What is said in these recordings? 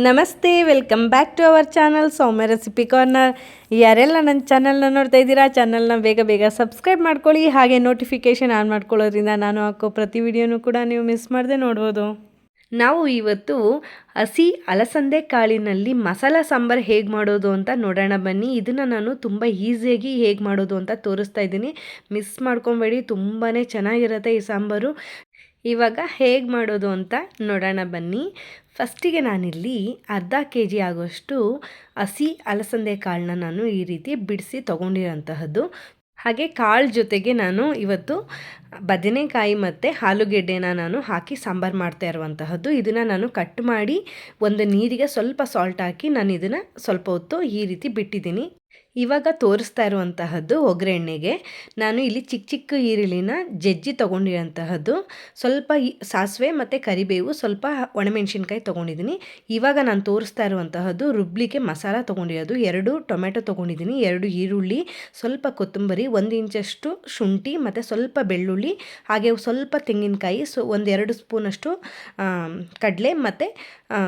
ನಮಸ್ತೆ, welcome back to our channel Soumya recipe corner. ಯಾರೆಲ್ಲ ನನ್ನ ಚಾನಲ್ನ ನೋಡ್ತಾ ಇದ್ದೀರಾ, ಚಾನಲ್ನ ಬೇಗ ಬೇಗ ಸಬ್ಸ್ಕ್ರೈಬ್ ಮಾಡ್ಕೊಳ್ಳಿ. ಹಾಗೆ ನೋಟಿಫಿಕೇಷನ್ ಆನ್ ಮಾಡ್ಕೊಳ್ಳೋದ್ರಿಂದ ನಾನು ಹಾಕೋ ಪ್ರತಿ ವಿಡಿಯೋನೂ ಕೂಡ ನೀವು ಮಿಸ್ ಮಾಡದೆ ನೋಡ್ಬೋದು. ನಾವು ಇವತ್ತು ಹಸಿ ಅಲಸಂದೆ ಕಾಳಿನಲ್ಲಿ ಮಸಾಲ ಸಾಂಬಾರು ಹೇಗೆ ಮಾಡೋದು ಅಂತ ನೋಡೋಣ ಬನ್ನಿ. ಇದನ್ನು ನಾನು ತುಂಬ ಈಸಿಯಾಗಿ ಹೇಗೆ ಮಾಡೋದು ಅಂತ ತೋರಿಸ್ತಾ ಇದ್ದೀನಿ. ಮಿಸ್ ಮಾಡ್ಕೊಬೇಡಿ, ತುಂಬಾ ಚೆನ್ನಾಗಿರುತ್ತೆ ಈ ಸಾಂಬಾರು. ಇವಾಗ ಹೇಗೆ ಮಾಡೋದು ಅಂತ ನೋಡೋಣ ಬನ್ನಿ. ಫಸ್ಟಿಗೆ ನಾನಿಲ್ಲಿ ಅರ್ಧ kg ಆಗುವಷ್ಟು ಹಸಿ ಅಲಸಂದೆ ಕಾಳನ್ನ ನಾನು ಈ ರೀತಿ ಬಿಡಿಸಿ ತೊಗೊಂಡಿರೋಂತಹದ್ದು. ಹಾಗೆ ಕಾಳು ಜೊತೆಗೆ ನಾನು ಇವತ್ತು ಬದನೆಕಾಯಿ ಮತ್ತು ಆಲೂಗೆಡ್ಡೆನ ನಾನು ಹಾಕಿ ಸಾಂಬಾರು ಮಾಡ್ತಾ ಇರುವಂತಹದ್ದು. ಇದನ್ನು ನಾನು ಕಟ್ ಮಾಡಿ ಒಂದು ನೀರಿಗೆ ಸ್ವಲ್ಪ ಸಾಲ್ಟ್ ಹಾಕಿ ನಾನು ಇದನ್ನು ಸ್ವಲ್ಪ ಹೊತ್ತು ಈ ರೀತಿ ಬಿಟ್ಟಿದ್ದೀನಿ. ಇವಾಗ ತೋರಿಸ್ತಾ ಇರುವಂತಹದ್ದು ಒಗ್ಗರಣೆಗೆ ನಾನು ಇಲ್ಲಿ ಚಿಕ್ಕ ಚಿಕ್ಕ ಈರುಳ್ಳಿನ ಜಜ್ಜಿ ತೊಗೊಂಡಿರೋಂತಹದ್ದು, ಸ್ವಲ್ಪ ಸಾಸಿವೆ ಮತ್ತು ಕರಿಬೇವು, ಸ್ವಲ್ಪ ಒಣಮೆಣ್ಸಿನ್ಕಾಯಿ ತೊಗೊಂಡಿದ್ದೀನಿ. ಇವಾಗ ನಾನು ತೋರಿಸ್ತಾ ಇರುವಂತಹದ್ದು ರುಬ್ಲಿಕ್ಕೆ ಮಸಾಲ ತೊಗೊಂಡಿರೋದು. 2 ಟೊಮೆಟೊ ತೊಗೊಂಡಿದ್ದೀನಿ, 2 ಈರುಳ್ಳಿ, ಸ್ವಲ್ಪ ಕೊತ್ತಂಬರಿ, 1 ಇಂಚಷ್ಟು ಶುಂಠಿ ಮತ್ತು ಸ್ವಲ್ಪ ಬೆಳ್ಳುಳ್ಳಿ, ಹಾಗೆ ಸ್ವಲ್ಪ ತೆಂಗಿನಕಾಯಿ, ಒಂದು 2 ಸ್ಪೂನಷ್ಟು ಕಡಲೆ ಮತ್ತು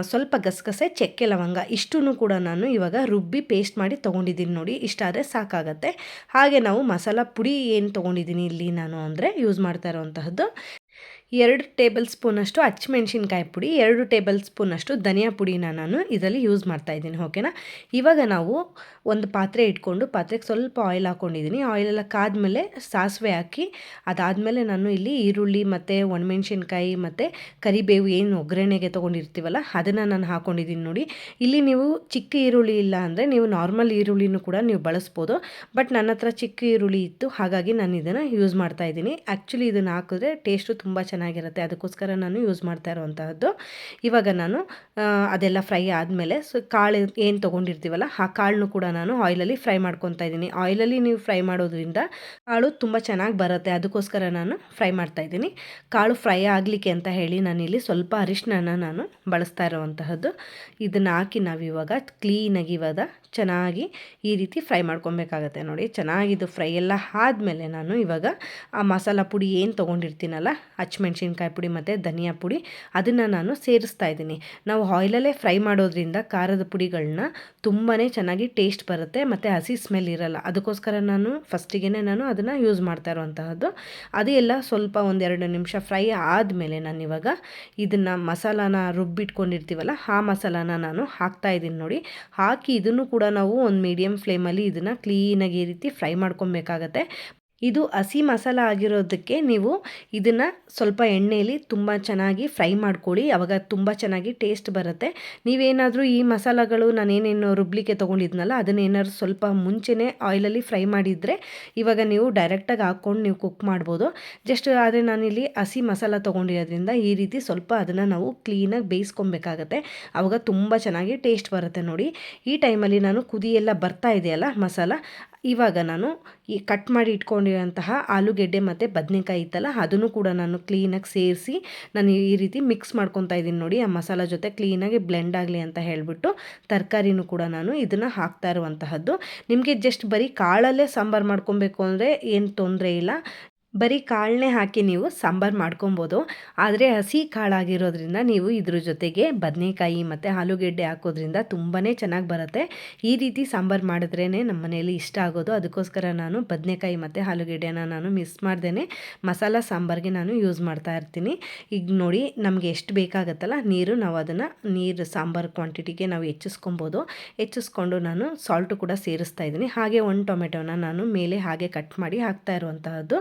ಸ್ವಲ್ಪ ಗಸಗಸೆ, ಚಕ್ಕೆ, ಲವಂಗ ಇಷ್ಟನ್ನು ಕೂಡ ನಾನು ಇವಾಗ ರುಬ್ಬಿ ಪೇಸ್ಟ್ ಮಾಡಿ ತೊಗೊಂಡಿದ್ದೀನಿ. ನೋಡಿ, ಇಷ್ಟಾದರೆ ಸಾಕಾಗತ್ತೆ. ಹಾಗೆ ನಾವು ಮಸಾಲ ಪುಡಿ ಏನು ತೊಗೊಂಡಿದ್ದೀನಿ ಇಲ್ಲಿ ನಾನು ಅಂದರೆ ಯೂಸ್ ಮಾಡ್ತಾ ಇರೋವಂತಹದ್ದು 2 ಟೇಬಲ್ ಸ್ಪೂನಷ್ಟು ಹಸಿಮೆಣ್ಸಿನ್ಕಾಯಿ ಪುಡಿ, 2 ಟೇಬಲ್ ಸ್ಪೂನಷ್ಟು ಧನಿಯಾ ಪುಡಿನ ನಾನು ಇದರಲ್ಲಿ ಯೂಸ್ ಮಾಡ್ತಾಯಿದ್ದೀನಿ. ಓಕೆನಾ. ಇವಾಗ ನಾವು ಒಂದು ಪಾತ್ರೆ ಇಟ್ಕೊಂಡು ಪಾತ್ರೆಗೆ ಸ್ವಲ್ಪ ಆಯಿಲ್ ಹಾಕ್ಕೊಂಡಿದ್ದೀನಿ. ಆಯಿಲೆಲ್ಲ ಕಾದ್ಮೇಲೆ ಸಾಸಿವೆ ಹಾಕಿ, ಅದಾದಮೇಲೆ ನಾನು ಇಲ್ಲಿ ಈರುಳ್ಳಿ ಮತ್ತು ಒಣಮೆಣ್ಸಿನ್ಕಾಯಿ ಮತ್ತು ಕರಿಬೇವು ಏನು ಒಗ್ಗರಣೆಗೆ ತೊಗೊಂಡಿರ್ತೀವಲ್ಲ ಅದನ್ನು ನಾನು ಹಾಕ್ಕೊಂಡಿದ್ದೀನಿ. ನೋಡಿ, ಇಲ್ಲಿ ನೀವು ಚಿಕ್ಕ ಈರುಳ್ಳಿ ಇಲ್ಲ ಅಂದರೆ ನೀವು ನಾರ್ಮಲ್ ಈರುಳ್ಳಿನೂ ಕೂಡ ನೀವು ಬಳಸ್ಬೋದು. ಬಟ್ ನನ್ನ ಹತ್ರ ಚಿಕ್ಕ ಈರುಳ್ಳಿ ಇತ್ತು, ಹಾಗಾಗಿ ನಾನು ಇದನ್ನು ಯೂಸ್ ಮಾಡ್ತಾಯಿದ್ದೀನಿ. ಆ್ಯಕ್ಚುಲಿ ಇದನ್ನು ಹಾಕಿದ್ರೆ ಟೇಸ್ಟು ತುಂಬ ಚೆನ್ನಾಗಿರುತ್ತೆ, ಅದಕ್ಕೋಸ್ಕರ ನಾನು ಯೂಸ್ ಮಾಡ್ತಾ ಇರೋವಂತಹದ್ದು. ಇವಾಗ ನಾನು ಅದೆಲ್ಲ ಫ್ರೈ ಆದಮೇಲೆ ಕಾಳು ಏನು ತೊಗೊಂಡಿರ್ತೀವಲ್ಲ ಆ ಕಾಳನ್ನು ಕೂಡ ನಾನು ಆಯಿಲಲ್ಲಿ ಫ್ರೈ ಮಾಡ್ಕೊತಾ ಇದ್ದೀನಿ. ಆಯಿಲಲ್ಲಿ ನೀವು ಫ್ರೈ ಮಾಡೋದ್ರಿಂದ ಕಾಳು ತುಂಬ ಚೆನ್ನಾಗಿ ಬರುತ್ತೆ, ಅದಕ್ಕೋಸ್ಕರ ನಾನು ಫ್ರೈ ಮಾಡ್ತಾಯಿದ್ದೀನಿ. ಕಾಳು ಫ್ರೈ ಆಗಲಿಕ್ಕೆ ಅಂತ ಹೇಳಿ ನಾನಿಲ್ಲಿ ಸ್ವಲ್ಪ ಅರಿಶಿನ ನಾನು ಬಳಸ್ತಾ ಇರೋವಂತಹದ್ದು. ಇದನ್ನು ಹಾಕಿ ನಾವಿವಾಗ ಕ್ಲೀನಾಗಿ ಇವಾಗ ಚೆನ್ನಾಗಿ ಈ ರೀತಿ ಫ್ರೈ ಮಾಡ್ಕೊಬೇಕಾಗತ್ತೆ. ನೋಡಿ, ಚೆನ್ನಾಗಿದ್ದು ಫ್ರೈ ಎಲ್ಲ ಆದಮೇಲೆ ನಾನು ಇವಾಗ ಆ ಮಸಾಲ ಪುಡಿ ಏನು ತೊಗೊಂಡಿರ್ತೀನಲ್ಲ, ಹಸಿಮೆಣ್ಸಿನ್ಕಾಯಿ ಪುಡಿ ಮತ್ತು ಧನಿಯಾ ಪುಡಿ, ಅದನ್ನು ನಾನು ಸೇರಿಸ್ತಾ ಇದ್ದೀನಿ. ನಾವು ಆಯಿಲಲ್ಲೇ ಫ್ರೈ ಮಾಡೋದ್ರಿಂದ ಖಾರದ ಪುಡಿಗಳನ್ನ ತುಂಬಾ ಚೆನ್ನಾಗಿ ಟೇಸ್ಟ್ ಬರುತ್ತೆ ಮತ್ತು ಹಸಿ ಸ್ಮೆಲ್ ಇರಲ್ಲ, ಅದಕ್ಕೋಸ್ಕರ ನಾನು ಫಸ್ಟಿಗೆ ನಾನು ಅದನ್ನು ಯೂಸ್ ಮಾಡ್ತಾ ಇರೋವಂತಹದ್ದು. ಅದು ಎಲ್ಲ ಸ್ವಲ್ಪ 1-2 ನಿಮಿಷ ಫ್ರೈ ಆದಮೇಲೆ ನಾನು ಇವಾಗ ಇದನ್ನು ಮಸಾಲಾನ ರುಬ್ಬಿಟ್ಕೊಂಡಿರ್ತೀವಲ್ಲ ಆ ಮಸಾಲಾನ ನಾನು ಹಾಕ್ತಾಯಿದ್ದೀನಿ. ನೋಡಿ, ಹಾಕಿ ಇದನ್ನು ಕೂಡ ನಾವು ಒಂದು ಮೀಡಿಯಮ್ ಫ್ಲೇಮಲ್ಲಿ ಇದನ್ನು ಕ್ಲೀನಾಗಿ ಈ ರೀತಿ ಫ್ರೈ ಮಾಡ್ಕೊಬೇಕಾಗತ್ತೆ. ಇದು ಹಸಿ ಮಸಾಲ ಆಗಿರೋದಕ್ಕೆ ನೀವು ಇದನ್ನು ಸ್ವಲ್ಪ ಎಣ್ಣೆಯಲ್ಲಿ ತುಂಬ ಚೆನ್ನಾಗಿ ಫ್ರೈ ಮಾಡ್ಕೊಳ್ಳಿ, ಆವಾಗ ತುಂಬ ಚೆನ್ನಾಗಿ ಟೇಸ್ಟ್ ಬರುತ್ತೆ. ನೀವೇನಾದರೂ ಈ ಮಸಾಲಗಳು ನಾನೇನೇನು ರುಬ್ಲಿಕ್ಕೆ ತೊಗೊಂಡಿದ್ನಲ್ಲ ಅದನ್ನೇನಾದ್ರು ಸ್ವಲ್ಪ ಮುಂಚೆನೇ ಆಯಿಲಲ್ಲಿ ಫ್ರೈ ಮಾಡಿದರೆ ಇವಾಗ ನೀವು ಡೈರೆಕ್ಟಾಗಿ ಹಾಕ್ಕೊಂಡು ನೀವು ಕುಕ್ ಮಾಡ್ಬೋದು. ಜಸ್ಟ್ ಆದರೆ ನಾನಿಲ್ಲಿ ಹಸಿ ಮಸಾಲ ತೊಗೊಂಡಿರೋದ್ರಿಂದ ಈ ರೀತಿ ಸ್ವಲ್ಪ ಅದನ್ನು ನಾವು ಕ್ಲೀನಾಗಿ ಬೇಯಿಸ್ಕೊಬೇಕಾಗತ್ತೆ, ಆವಾಗ ತುಂಬ ಚೆನ್ನಾಗಿ ಟೇಸ್ಟ್ ಬರುತ್ತೆ. ನೋಡಿ, ಈ ಟೈಮಲ್ಲಿ ನಾನು ಕುದಿಯೆಲ್ಲ ಬರ್ತಾ ಇದೆಯಲ್ಲ ಮಸಾಲ, ಇವಾಗ ನಾನು ಈ ಕಟ್ ಮಾಡಿ ಇಟ್ಕೊಂಡಿರೋಂತಹ ಆಲೂಗೆಡ್ಡೆ ಮತ್ತು ಬದನೆಕಾಯಿ ಇತ್ತಲ್ಲ ಅದನ್ನು ಕೂಡ ನಾನು ಕ್ಲೀನಾಗಿ ಸೇರಿಸಿ ನಾನು ಈ ರೀತಿ ಮಿಕ್ಸ್ ಮಾಡ್ಕೊತಾ ಇದ್ದೀನಿ. ನೋಡಿ, ಆ ಮಸಾಲ ಜೊತೆ ಕ್ಲೀನಾಗಿ ಬ್ಲೆಂಡ್ ಆಗಲಿ ಅಂತ ಹೇಳಿಬಿಟ್ಟು ತರಕಾರಿನೂ ಕೂಡ ನಾನು ಇದನ್ನು ಹಾಕ್ತಾ ಇರುವಂತಹದ್ದು. ನಿಮಗೆ ಜಸ್ಟ್ ಬರೀ ಕಾಳಲ್ಲೇ ಸಾಂಬಾರು ಮಾಡ್ಕೊಬೇಕು ಅಂದರೆ ಏನು ತೊಂದರೆ ಇಲ್ಲ, ಬರೀ ಕಾಳನ್ನೇ ಹಾಕಿ ನೀವು ಸಾಂಬಾರು ಮಾಡ್ಕೊಬೋದು. ಆದರೆ ಹಸಿ ಕಾಳಾಗಿರೋದ್ರಿಂದ ನೀವು ಇದ್ರ ಜೊತೆಗೆ ಬದನೆಕಾಯಿ ಮತ್ತು ಆಲೂಗೆಡ್ಡೆ ಹಾಕೋದ್ರಿಂದ ತುಂಬಾ ಚೆನ್ನಾಗಿ ಬರುತ್ತೆ. ಈ ರೀತಿ ಸಾಂಬಾರು ಮಾಡಿದ್ರೇ ನಮ್ಮ ಮನೆಯಲ್ಲಿ ಇಷ್ಟ ಆಗೋದು, ಅದಕ್ಕೋಸ್ಕರ ನಾನು ಬದನೆಕಾಯಿ ಮತ್ತು ಆಲೂಗೆಡ್ಡೆನ ನಾನು ಮಿಸ್ ಮಾಡ್ದೇ ಮಸಾಲ ಸಾಂಬಾರಿಗೆ ನಾನು ಯೂಸ್ ಮಾಡ್ತಾ ಇರ್ತೀನಿ. ಈಗ ನೋಡಿ, ನಮಗೆ ಎಷ್ಟು ಬೇಕಾಗುತ್ತಲ್ಲ ನೀರು, ನಾವು ಅದನ್ನು ನೀರು ಸಾಂಬಾರು ಕ್ವಾಂಟಿಟಿಗೆ ನಾವು ಹೆಚ್ಚಿಸ್ಕೊಂಡು ನಾನು ಸಾಲ್ಟು ಕೂಡ ಸೇರಿಸ್ತಾ ಇದ್ದೀನಿ. ಹಾಗೆ 1 ಟೊಮೆಟೊನ ನಾನು ಮೇಲೆ ಹಾಗೆ ಕಟ್ ಮಾಡಿ ಹಾಕ್ತಾ ಇರುವಂತಹದ್ದು.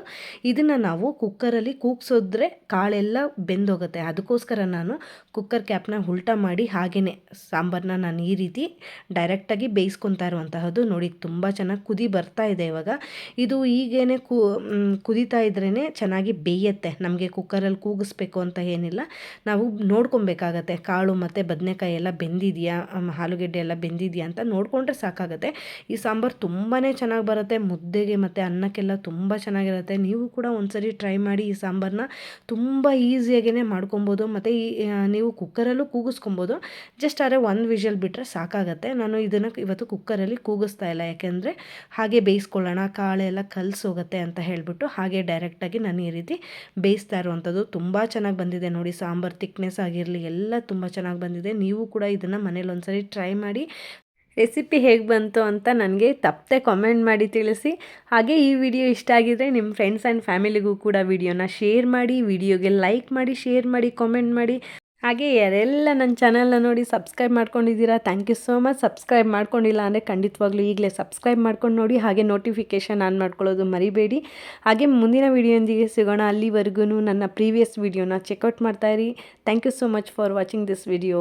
ಇದನ್ನು ನಾವು ಕುಕ್ಕರಲ್ಲಿ ಕೂಗಿಸಿದ್ರೆ ಕಾಳೆಲ್ಲ ಬೆಂದೋಗುತ್ತೆ, ಅದಕ್ಕೋಸ್ಕರ ನಾನು ಕುಕ್ಕರ್ ಕ್ಯಾಪ್ನ ಉಲ್ಟಾ ಮಾಡಿ ಹಾಗೆಯೇ ಸಾಂಬಾರನ್ನ ನಾನು ಈ ರೀತಿ ಡೈರೆಕ್ಟಾಗಿ ಬೇಯಿಸ್ಕೊತಾ ಇರುವಂತಹದ್ದು. ನೋಡಿ, ತುಂಬ ಚೆನ್ನಾಗಿ ಕುದಿ ಬರ್ತಾ ಇದೆ. ಇವಾಗ ಇದು ಈಗೇನೆ ಕುದೀತಾ ಇದ್ರೇ ಚೆನ್ನಾಗಿ ಬೇಯುತ್ತೆ. ನಮಗೆ ಕುಕ್ಕರಲ್ಲಿ ಕೂಗಿಸ್ಬೇಕು ಅಂತ ಏನಿಲ್ಲ, ನಾವು ನೋಡ್ಕೊಬೇಕಾಗತ್ತೆ ಕಾಳು ಮತ್ತು ಬದನೆಕಾಯಿ ಎಲ್ಲ ಬೆಂದಿದೆಯಾ, ಆಲೂಗೆಡ್ಡೆ ಎಲ್ಲ ಬೆಂದಿದೆಯಾ ಅಂತ ನೋಡಿಕೊಂಡ್ರೆ ಸಾಕಾಗುತ್ತೆ. ಈ ಸಾಂಬಾರು ತುಂಬಾ ಚೆನ್ನಾಗಿ ಬರುತ್ತೆ, ಮುದ್ದೆಗೆ ಮತ್ತು ಅನ್ನಕ್ಕೆಲ್ಲ ತುಂಬ ಚೆನ್ನಾಗಿರುತ್ತೆ. ನೀವು ಕೂಡ ಒಂದ್ಸರಿ ಟ್ರೈ ಮಾಡಿ ಈ ಸಾಂಬಾರನ್ನ. ತುಂಬ ಈಸಿಯಾಗೇ ಮಾಡ್ಕೊಬೋದು ಮತ್ತು ನೀವು ಕುಕ್ಕರಲ್ಲೂ ಕೂಗಿಸ್ಕೊಬೋದು. ಜಸ್ಟ್ ಆದರೆ ಒಂದು ವಿಷಲ್ ಬಿಟ್ಟರೆ ಸಾಕಾಗತ್ತೆ. ನಾನು ಇದನ್ನು ಇವತ್ತು ಕುಕ್ಕರಲ್ಲಿ ಕೂಗಿಸ್ತಾ ಇಲ್ಲ, ಯಾಕೆಂದರೆ ಹಾಗೆ ಬೇಯಿಸ್ಕೊಳ್ಳೋಣ, ಕಾಳೆಲ್ಲ ಕಲಸೋಗುತ್ತೆ ಅಂತ ಹೇಳಿಬಿಟ್ಟು ಹಾಗೆ ಡೈರೆಕ್ಟಾಗಿ ನಾನು ಈ ರೀತಿ ಬೇಯಿಸ್ತಾ ಇರುವಂಥದ್ದು. ತುಂಬ ಚೆನ್ನಾಗಿ ಬಂದಿದೆ ನೋಡಿ, ಸಾಂಬಾರು ತಿಕ್ನೆಸ್ ಆಗಿರಲಿ ಎಲ್ಲ ತುಂಬ ಚೆನ್ನಾಗಿ ಬಂದಿದೆ. ನೀವು ಕೂಡ ಇದನ್ನು ಮನೇಲಿ ಒಂದ್ಸರಿ ಟ್ರೈ ಮಾಡಿ. ರೆಸಿಪಿ ಹೇಗೆ ಬಂತು ಅಂತ ನನಗೆ ತಪ್ಪದೆ ಕಾಮೆಂಟ್ ಮಾಡಿ ತಿಳಿಸಿ. ಹಾಗೆ ಈ ವಿಡಿಯೋ ಇಷ್ಟ ಆಗಿದರೆ ನಿಮ್ಮ ಫ್ರೆಂಡ್ಸ್ ಆ್ಯಂಡ್ ಫ್ಯಾಮಿಲಿಗೂ ಕೂಡ ವಿಡಿಯೋನ ಶೇರ್ ಮಾಡಿ, ವಿಡಿಯೋಗೆ ಲೈಕ್ ಮಾಡಿ, ಶೇರ್ ಮಾಡಿ, ಕಾಮೆಂಟ್ ಮಾಡಿ. ಹಾಗೆ ಯಾರೆಲ್ಲ ನನ್ನ ಚಾನಲ್ನ ನೋಡಿ ಸಬ್ಸ್ಕ್ರೈಬ್ ಮಾಡ್ಕೊಂಡಿದ್ದೀರಾ, thank you so much. Subscribe ಮಾಡ್ಕೊಂಡಿಲ್ಲ ಅಂದರೆ ಖಂಡಿತವಾಗ್ಲೂ ಈಗಲೇ ಸಬ್ಸ್ಕ್ರೈಬ್ ಮಾಡ್ಕೊಂಡು ನೋಡಿ. ಹಾಗೆ ನೋಟಿಫಿಕೇಷನ್ ಆನ್ ಮಾಡ್ಕೊಳ್ಳೋದು ಮರಿಬೇಡಿ. ಹಾಗೆ ಮುಂದಿನ ವಿಡಿಯೋಂದಿಗೆ ಸಿಗೋಣ. ಅಲ್ಲಿವರೆಗೂ ನನ್ನ ಪ್ರೀವಿಯಸ್ ವಿಡಿಯೋನ ಚೆಕ್ಔಟ್ ಮಾಡ್ತಾಯಿರಿ. Thank you so much for watching this video.